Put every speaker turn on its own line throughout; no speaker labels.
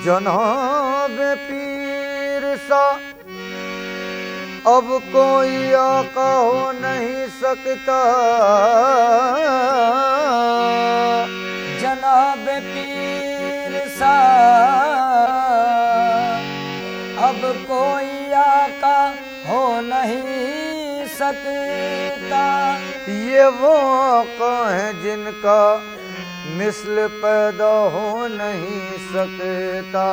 जनाब पीर सा अब कोई आका हो नहीं सकता।
जनाब पीर सा अब कोई आका हो नहीं सकता।
ये वो आका है जिनका मिस्ल पैदा हो नहीं सकता।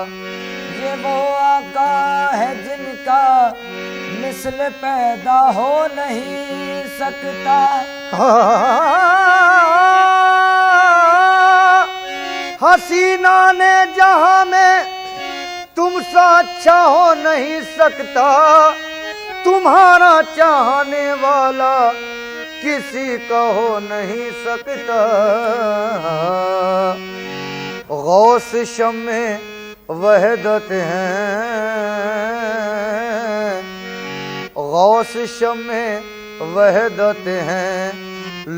ये वो आका है जिनका मिस्ल पैदा हो नहीं सकता।
हसीना ने जहां में तुमसा अच्छा हो नहीं सकता। तुम्हारा चाहने वाला किसी का हो नहीं सकता। गौस शम्मे वहदत हैं, गौस शम्मे वहदत हैं,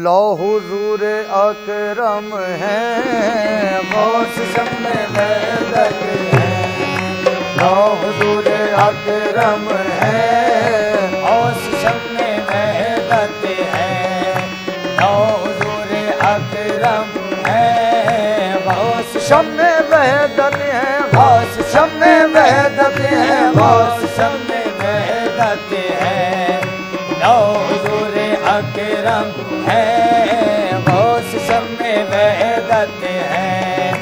लो हुजूर अकरम हैं।
गौस शम्मे वहदत हैं,
लो हुजूर अकरम हैं।
गौस शम्मे वहदत हैं, लो हुजूर अकरम हैं। गौस
शम्मे वहदत हैं,
गौस
शम्मे वहदत हैं,
गौस शम्मे वहदत हैं, लो हुजूर अकरम हैं। गौस शम्मे वहदत हैं,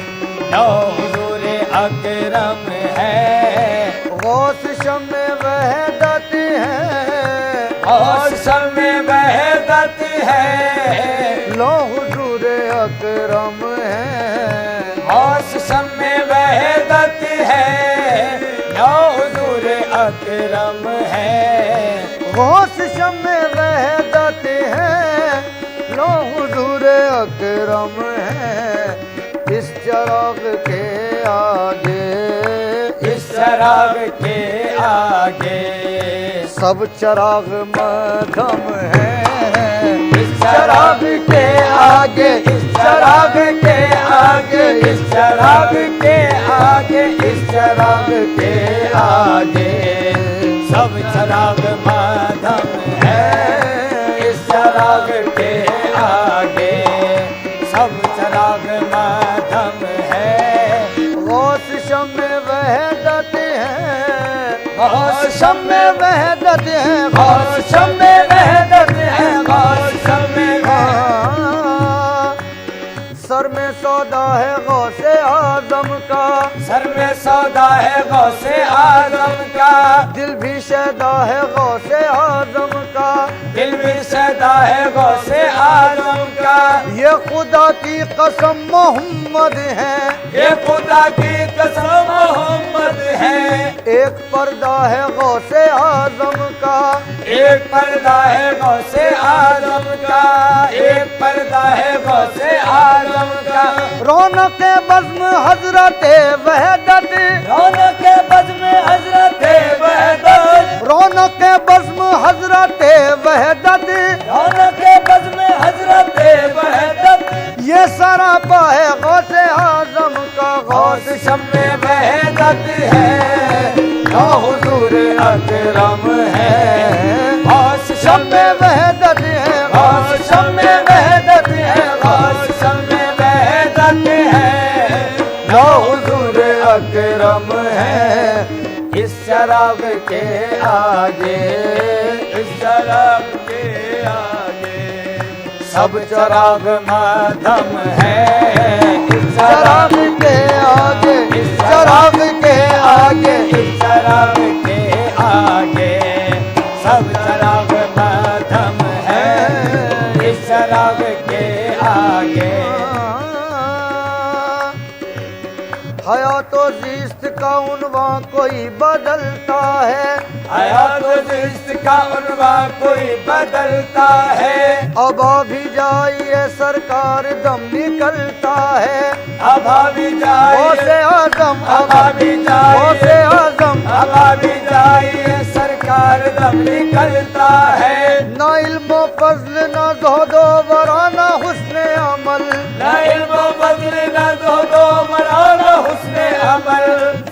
लो हुजूर अकरम हैं।
गौस शम्मे वहदत हैं,
गौस शम्मे वहदत हैं,
लो हुजूर अकरम हैं।
गौस शम्मे वहदत हैं, लो हुजूर अकरम हैं।
गौस शम्मे वहदत हैं, लो हुजूर अकरम हैं। इस चिराग के आगे,
इस चिराग के आगे
सब चिराग मध्यम हैं।
इस चिराग के आगे, इस चिराग के आगे, इस चिराग के आगे, इस चिराग के आगे सब चिराग मध्यम है। इस चिराग के आगे सब चिराग मध्यम है।
गौस शम्मे वहदत हैं,
गौस
शम्मे वहदत हैं,
गौस शम्मे वहदत हैं, गौस शम्मे
सर में सौदा है गौसे आजम का,
सर में सौदा है गौसे आजम का,
दिल भी शैदा है गौसे आजम का,
दिल भी सदा है गौसे आजम का।
ये खुदा की कसम मोहम्मद है,
ये खुदा की कसम मोहम्मद है।
एक पर्दा है गौसे आजम का,
एक पर्दा है गौसे आजम का, एक पर्दा है गौसे आजम का।
रौनक बज़्म हजरत वहदत,
रौनक बज़्म हजरत वहदत,
रौनक बज़्म हजरत वहदत,
रौनक बज़्म हजरत वहदत।
ये सरापा है गौसे आजम का।
गौस शम्मे वहदत है, लो हुजूर अकरम है। गौस शम्मे
वहदत है,
गौस शम्मे वहदत है, गौस शम्मे वहदत है, लो हुजूर अकरम है। इस शराब के आगे, इस शराब के आगे सब चिराग मध्यम है। इस
शराब के आगे,
इस
शराब के आगे,
इस शराब के आगे
जिसका उनवा कोई बदलता है,
आया तो जिसका उनवा कोई बदलता है।
अब भी जाइए सरकार दम निकलता है,
अब भी जाइए
गौसे आजम,
अब भी जाइए
गौसे आजम,
अब भी जाइए सरकार दम निकलता है।
ना इल्मो फजल ना ज़ुहदो वराना हुस्ने अमल,
ना इल्मो बदले ना दो मराना हुस्ने अमल।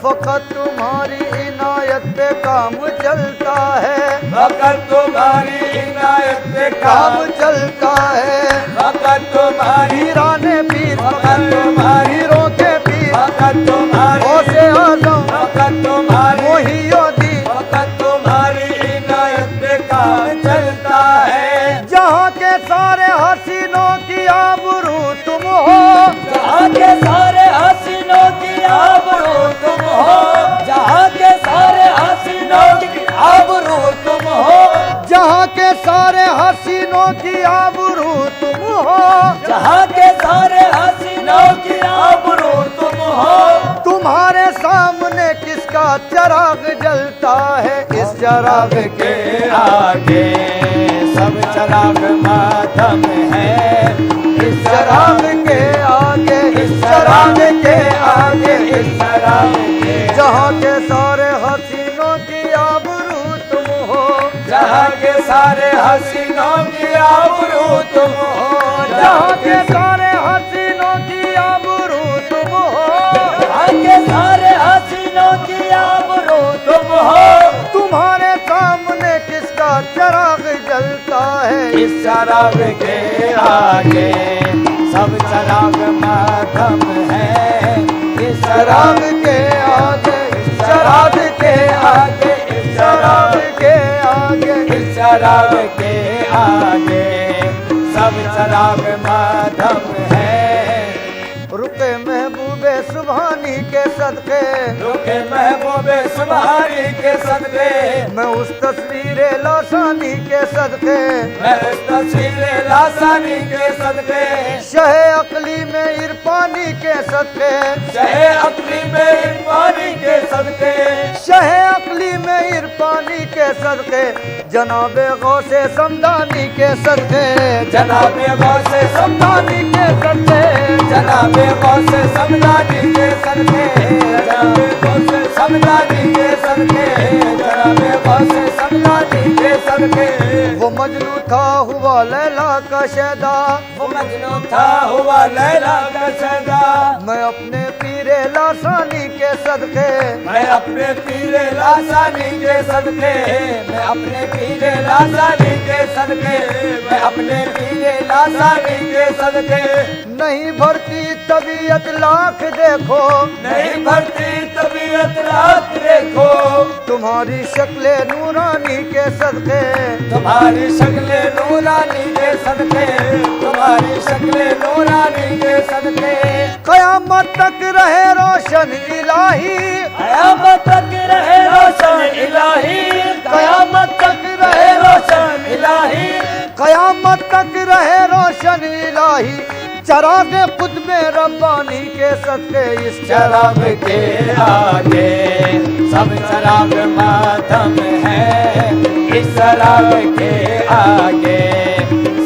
फकत तुम्हारी इनायत पे काम चलता है,
वक़्त तुम्हारी इनायत पे
काम चलता है।
वक़्त तुम्हारी
पीराने पीर,
वक़्त तुम्हारी
पीरों के पीर,
वक़्त तुम्हारी
गौसे आजम,
वक़्त तुम्हारी
मोहियोद्दीन,
वक़्त तुम्हारी इनायत पे काम चलता है।
जहाँ के सारे हसीनों की आबरू तुम हो,
जहाँ के सारे हसीनों की आबरू तुम हो, जहाँ के सारे हसीनों की आबरू तुम हो,
जहाँ के सारे हसीनों की आबरू तुम हो।
जहाँ के सारे हसीनों की आबरू तुम हो।
तुम्हारे सामने किसका चिराग जलता है, इस चिराग
के आगे सब चिराग मातम है। इस
चिराग के आगे, इस चिराग के आगे,
इस चिराग के
जहाँ के सारे हसीनों की आबरू तुम हो,
जहाँ के सारे हसीनों की आबरू तुम हो।
जहाँ के सारे हसीनों की आबरू तुम हो।
जहाँ के सारे हसीनों की आबरू तुम हो।
तुम्हारे सामने किसका चिराग जलता है,
इस चिराग के आगे सब चिराग मातम है। इस
चिराग के आगे, इस चिराग के आगे, इस चिराग के आगे,
इस चिराग के आगे सब चिराग मातम है।
रुके महबूबे सुभानी के सदके,
रुके महबूबे सुभानी के सदके,
मैं उस तस्वीरे लासानी के सदके,
मैं उस तस्वीरे लासानी के सदके,
शहे अकली में इरफानी के सदके,
शहे अकली में इरफानी के सदके,
शहे अकली में इरफानी के सदके, जनाबे गौसे समदानी के सदके,
जनाबे गौसे
समदानी के सदके,
जनाबे गौसे समदानी के सदके, जनाबे गौसे समदानी के सदके, जनाबे गौसे समदानी के सदके।
वो मजनू था हुआ लैला का शैदा,
वो मजनू था हुआ लैला का सदा।
मैं अपने पीरे लासानी के सदके,
मैं अपने पीरे लासानी के सदके, मैं अपने पीरे लासानी के सदके, मैं अपने पीरे लासानी के सदके।
नहीं भरती तबीयत लाख देखो,
नहीं भरती तबीयत रात देखो,
तुम्हारी शक्ले नूरानी के सदके,
तुम्हारी शक्ले नूरानी के सदके, तुम्हारी शक्ले नूरानी के सदके।
कयामत तक रहे रोशन इलाही,
कयामत तक रहे रोशन इलाही, कयामत तक रहे रोशन इलाही,
कयामत तक रहे रोशन इलाही। चिराग खुद में रब्बानी के सदके, इस
चिराग के आगे सब चिराग मातम है। इस चिराग के आगे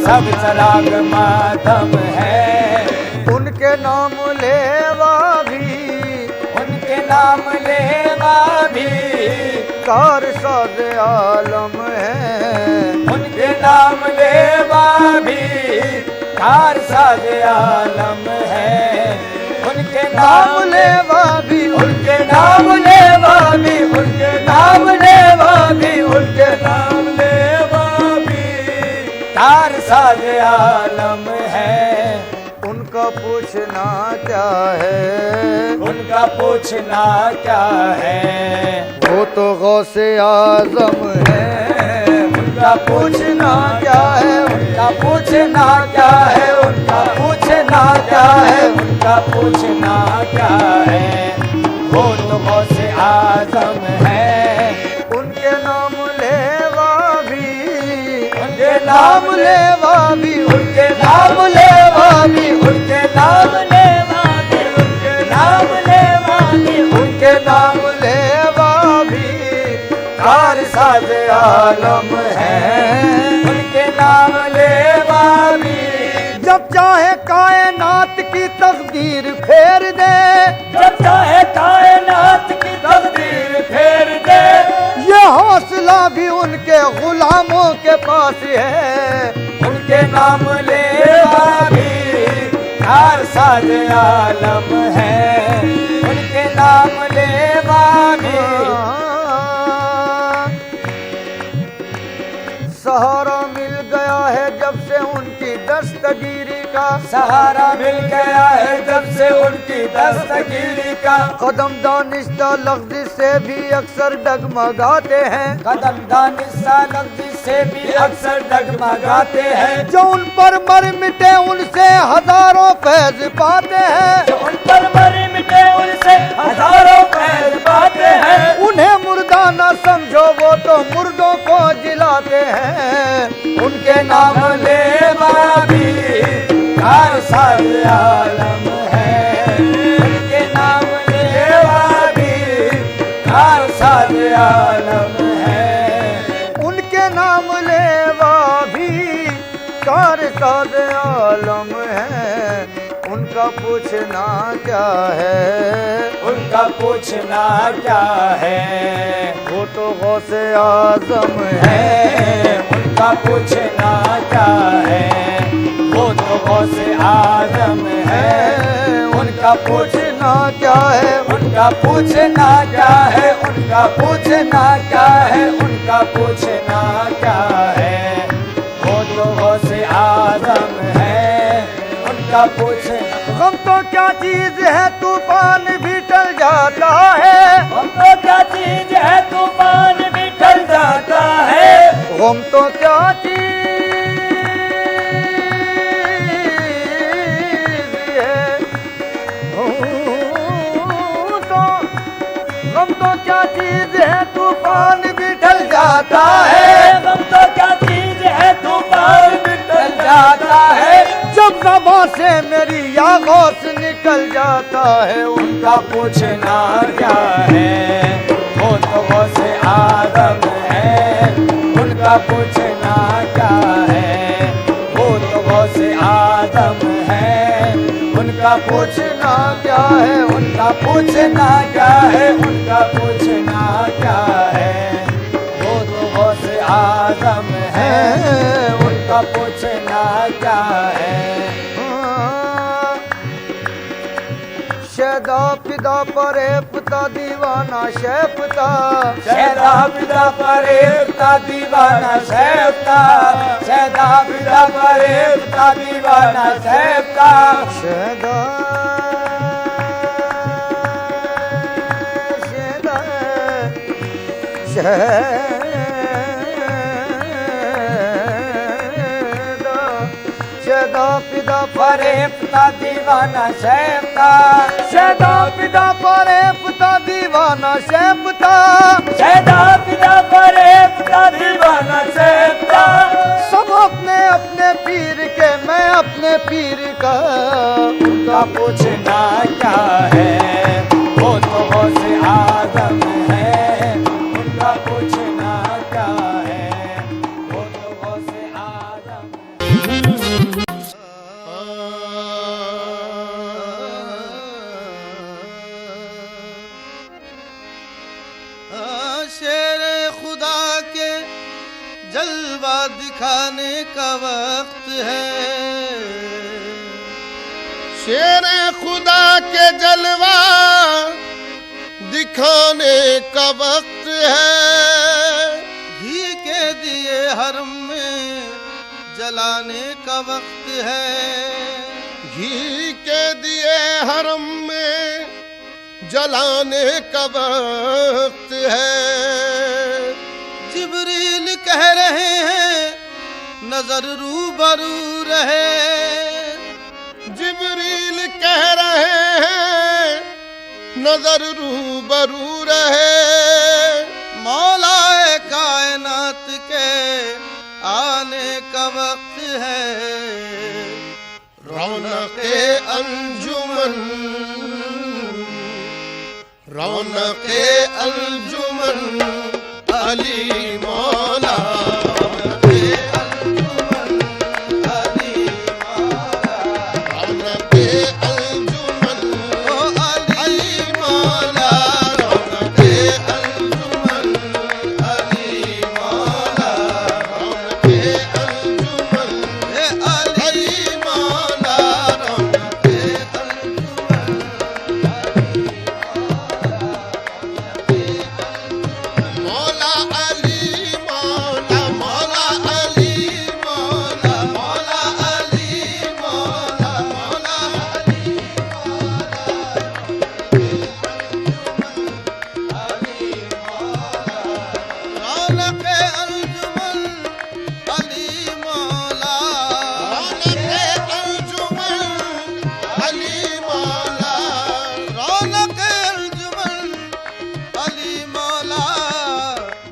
सब चिराग मातम है।
उनके नाम लेवा भी,
उनके नाम लेवा भी
कार साज आलम है,
उनके नाम लेवा भी कार साज आलम है। उनके
नाम लेवा भी,
उनके नाम लेवा भी, उनके नाम लेवा भी, उनके नाम लेवा भी कार साज आलम है।
उनका पूछना क्या है,
उनका पूछना क्या है,
वो तो गौसे आजम है।
उनका पूछना क्या है, उनका पूछना क्या है, उनका पूछना क्या है, उनका पूछना क्या है, वो तो गौसे आजम है।
उनके नाम लेवा भी,
उनके नाम
लेवा भी,
उनके नाम लेवा भी, उनके नाम लेवा भी, उनके नाम लेवा भी, उनके नाम साज आलम है, उनके नाम लेवा भी
जब चाहे कायनात की तकदीर फेर दे,
जब चाहे कायनात की तकदीर फेर दे,
ये हौसला भी उनके गुलामों के पास है।
उनके नाम लेवा भी कार साज आलम है, उनके नाम लेवा भी
सहारा मिल गया है जब से उनकी दस्तगीरी का,
सहारा मिल गया है जब से उनकी दस्तगीरी का,
कदम दानिस्ता लफ्ज से भी अक्सर डगमगाते हैं,
कदम दानिस्ता लफ्ज से भी अक्सर डगमगाते हैं,
जो उन पर मर मिटे उनसे हजारों फैज पाते हैं,
जो उन पर मर मिटे उनसे हजारों फैज पाते हैं,
उन्हें मुर्दा न समझो वो तो मुर्दों को जिलाते हैं।
उनके नाम लेवा भी कार साज आलम है, उनके नाम लेवा भी कार साज आलम है,
उनके नाम लेवा भी कार साज आलम है। उनका पूछना क्या है,
उनका पूछना क्या है,
वो तो गौसे आजम है।
उनका पूछना क्या है, वो तो गौसे आजम है, उनका
पूछना क्या है,
उनका पूछना क्या है, उनका पूछना क्या है, उनका पूछना क्या है, वो तो गौसे आजम है, उनका पूछना।
गम तो क्या चीज है तूफान भी टल जाता है,
गम तो क्या चीज है तूफान भी टल जाता है,
गम तो क्या चीज है, गम तो क्या चीज है तूफान भी टल जाता है,
गम तो क्या चीज है तूफान भी टल जाता है,
जब ज़बां से मेरी या गौस निकल जाता है।
उनका पूछना क्या है, वो तो गौसे आदम है, उनका पूछना क्या है, वो तो गौसे आदम है, उनका पूछना क्या है, उनका पूछना क्या है, उनका पूछना क्या है, वो तो गौसे आदम है, उनका पूछना क्या है।
शहदा फिदा परेपता दीवाना शेफता,
शहदा फिदा परेपता दीवाना शेफता, शहदा फिदा परेपता दीवाना शेफता,
शहदा शहदा शहदा फिदा
परेपता दीवाना शेफता,
शहदा फिदा परेपता दीवाना शेफता,
शहदा फिदा परेपता दीवाना शेफता,
सब अपने अपने पीर के मैं अपने पीर का।
उनका पूछना क्या है, वो तो गौसे आदम है, उनका पूछना क्या है, वो तो गौसे आदम है।
शेर खुदा के जलवा दिखाने का वक्त है, शेर खुदा के जलवा दिखाने का वक्त है, घी के दिए हरम में जलाने का वक्त है, घी के दिए हरम में जलाने का वक्त है। जिब्रील कह रहे हैं नजर रूबरू रहे, जिब्रील कह रहे हैं नजर रूबरू रहे, मौलाए कायनात के आने का वक्त है। रौनके अंजुमन, रौनके अंजुमन अली मौला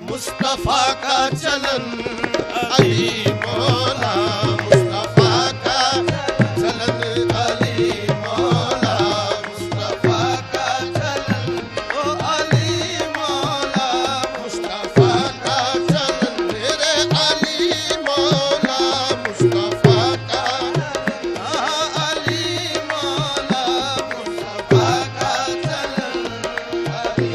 मुस्तफा का चलन अली मौला मुस्तफा का चलन अली मौला मुस्तफा का चलन ओ अली मौला मुस्तफा का चलन मेरे अली मौला मुस्तफा का अली मौला मुस्तफा का चलन अली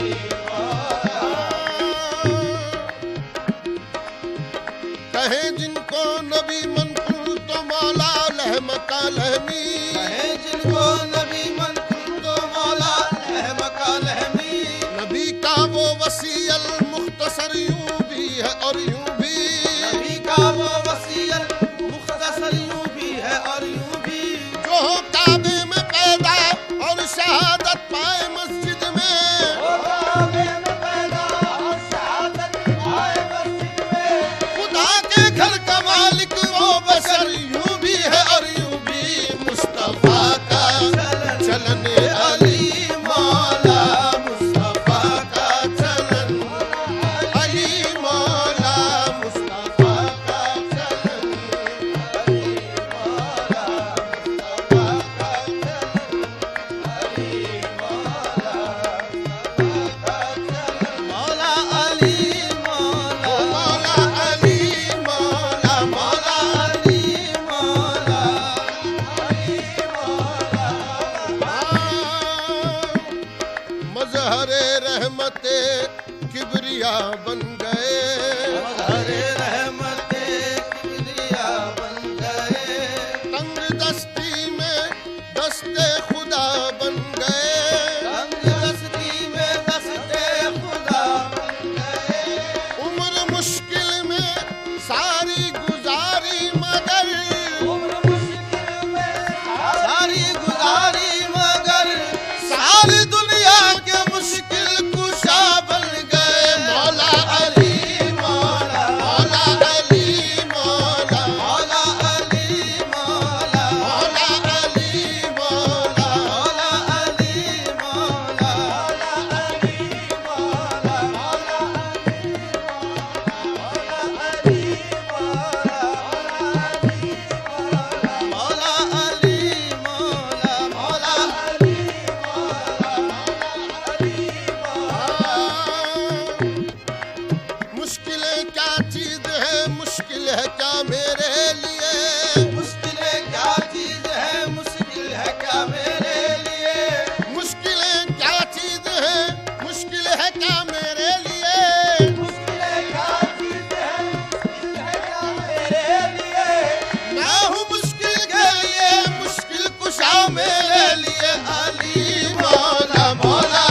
कहे जिनको नबी मनकुल तो मौला लहमका लहमी
कहे जिनको नबी मनकुल तो मौला लहमका लहमी
नबी का वो वसीअल मुख्तसर यूं भी है और यूं भी
नबी का वो वसीयत मुख्तसर यूं भी है और यूं भी
जो हो काबे में पैदा और शहादत पाए मस्जिद में
वो काबे में पैदा और शहादत पाए मस्जिद में
खुदा के घर का मालिक वो बशर यूं भी है और यूं भी मुस्तफा का चलन अली मौला मुस्तफा का चलन अली मौला मुस्तफा का चलन अली मौला मुस्तफा का चलन अली मौला मुस्तफा का चलन
मौला अली मौला
मौला अली मौला मौला
अली मौला
मजहरे रहमते किबरिया बन गए
हरे रहमते किबरिया बन गए
तंग दस्ती में दस्ते खुदा बन गए
रंग दस्ती में दस्ते खुदा बन गए
उम्र मुश्किल में सारी गुजारी मगर
उम्र मुश्किल में सारी गुजारी मगर
सारी दुनिया के मुश्किल कुशा बन गए मौला अली मौला मौला अली मौला
मौला अली मौला
मौला अली मौला
मौला अली मौला मौला अली मौला मौला
मुश्किलें क्या चीज है मुश्किल है क्या मेरे लिए
मुश्किलें क्या चीज है मुश्किल है क्या मेरे लिए
मुश्किलें क्या चीज है मुश्किल है क्या मेरे लिए
मुश्किलें क्या चीज है मुश्किल है क्या मेरे लिए
मैं हूँ मुश्किल के लिए मुश्किल कुशा मेरे लिए अली मौला मौला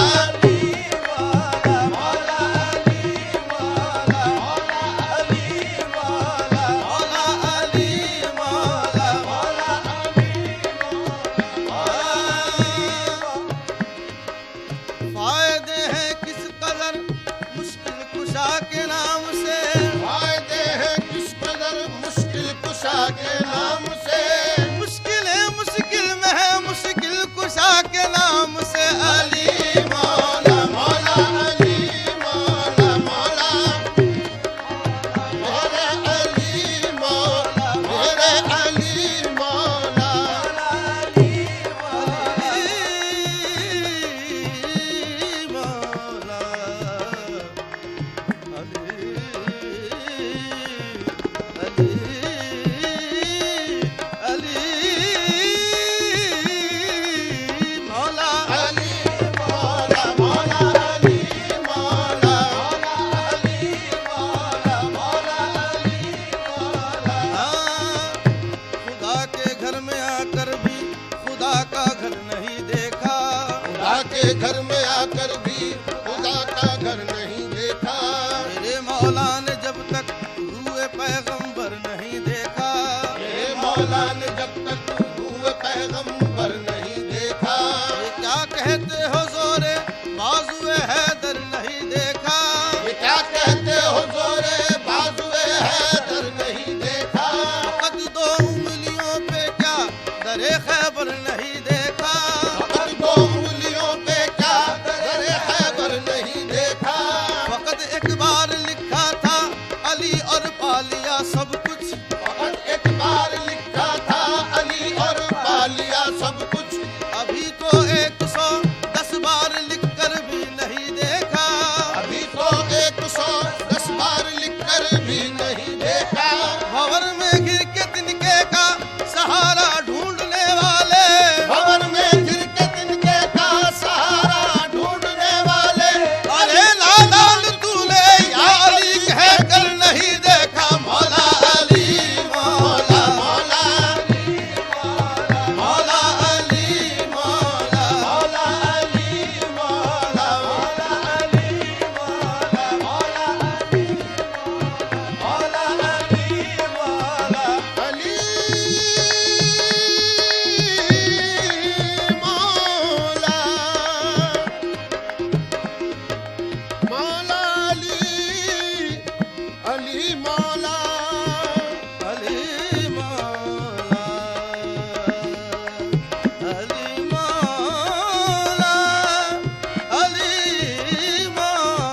मौला
के घर में आकर भी खुदा का घर नहीं देखा।
मेरे मौला ने जब तक हुए पैगंबर नहीं देखा।
मेरे मौला ने जब तक हुए पैगंबर नहीं देखा।
ये क्या कहते हो जोरे बाजुए हैदर नहीं देखा।
ये क्या कहते हो जोरे बाजुए हैदर नहीं देखा।
फकत 2 उंगलियों पे क्या दरे खैबर नहीं देखा।
फकत 2 उंगलियों पे क्या दरे खैबर नहीं देखा।
फकत एक बार लिखा था अली और पालिया सब कुछ।
फकत एक बार लिखा था अली और पालिया सब कुछ।
अभी तो 110 बार लिखकर भी नहीं देखा।
अभी तो 110 बार लिखकर भी नहीं देखा।
भंवर में गिर के तिनके का सहारा ढूंढने वाले।
भवन में गिर के तिनके का सहारा ढूंढने वाले।
अरे लाल तूने या अली कह कर नहीं देखा। मौला अली मौला
मौला अली
मौला अली मौला
मौला अली मौला मौला अली मौला मौला अली मौला अली मौला अली मौला मौला अली मौला
अली मौला अली मौला अली मौला
मौला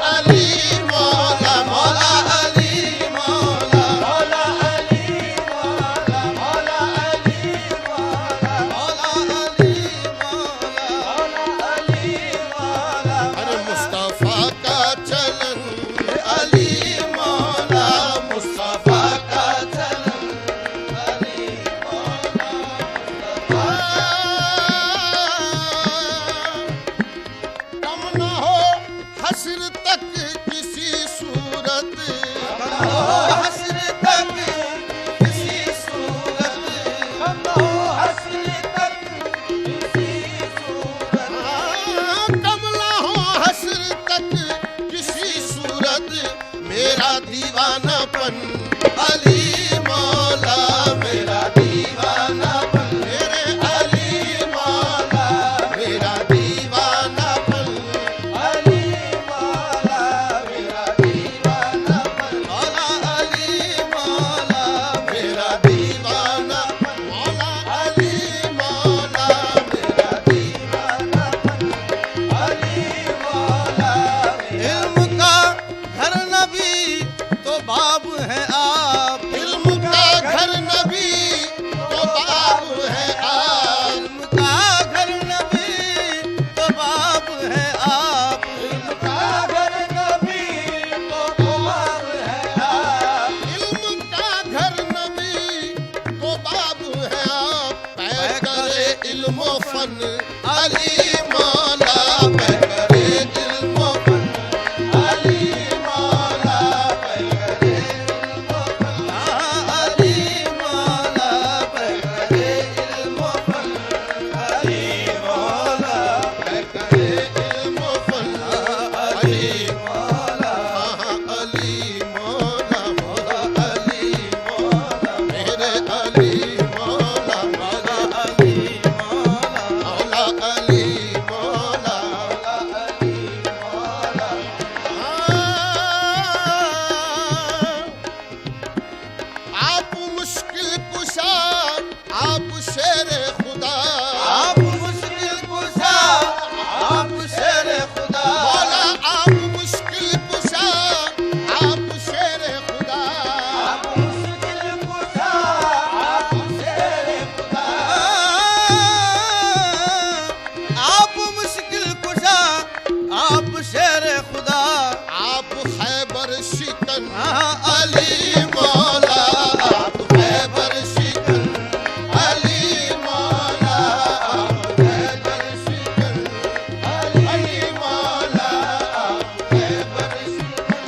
अली मौला मौला अली मौला मौला अली मौला मौला अली मौला मौला अली मौला अरे मुस्तफा का चलन अली मौला मुस्तफा का चलन अली मौला कम न हो हस्र तक किसी सूरत
हस्र तक किसी सूरत
कमला हो हस्र तक किसी सूरत मेरा दीवानापन अली मौला मेरा दीवानापन मेरे अली मौला मेरा दीवानापन अली मौला मेरा दीवानापन
मौला अली मौला
मेरा दीवानापन मौला अली मौला मेरा दीवानापन अली मौला
इल्म का घर नबी तो बाब है आप। महबूब शेर खुदा
आप खैबर शिकन
हाँ,
अली मौला, आप खैबर शिकन अली मौला, आप खैबर शिकन अली मौला, आप खैबर शिकन।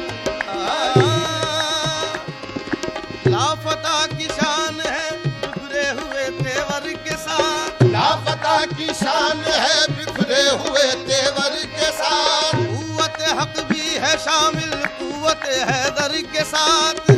लापता की शान है बिखरे हुए तेवर के साथ,
लापता की शान है बिखरे हुए तेवर के साथ,
कुव्वत हक भी है शामिल कुव्वत हैदर के साथ,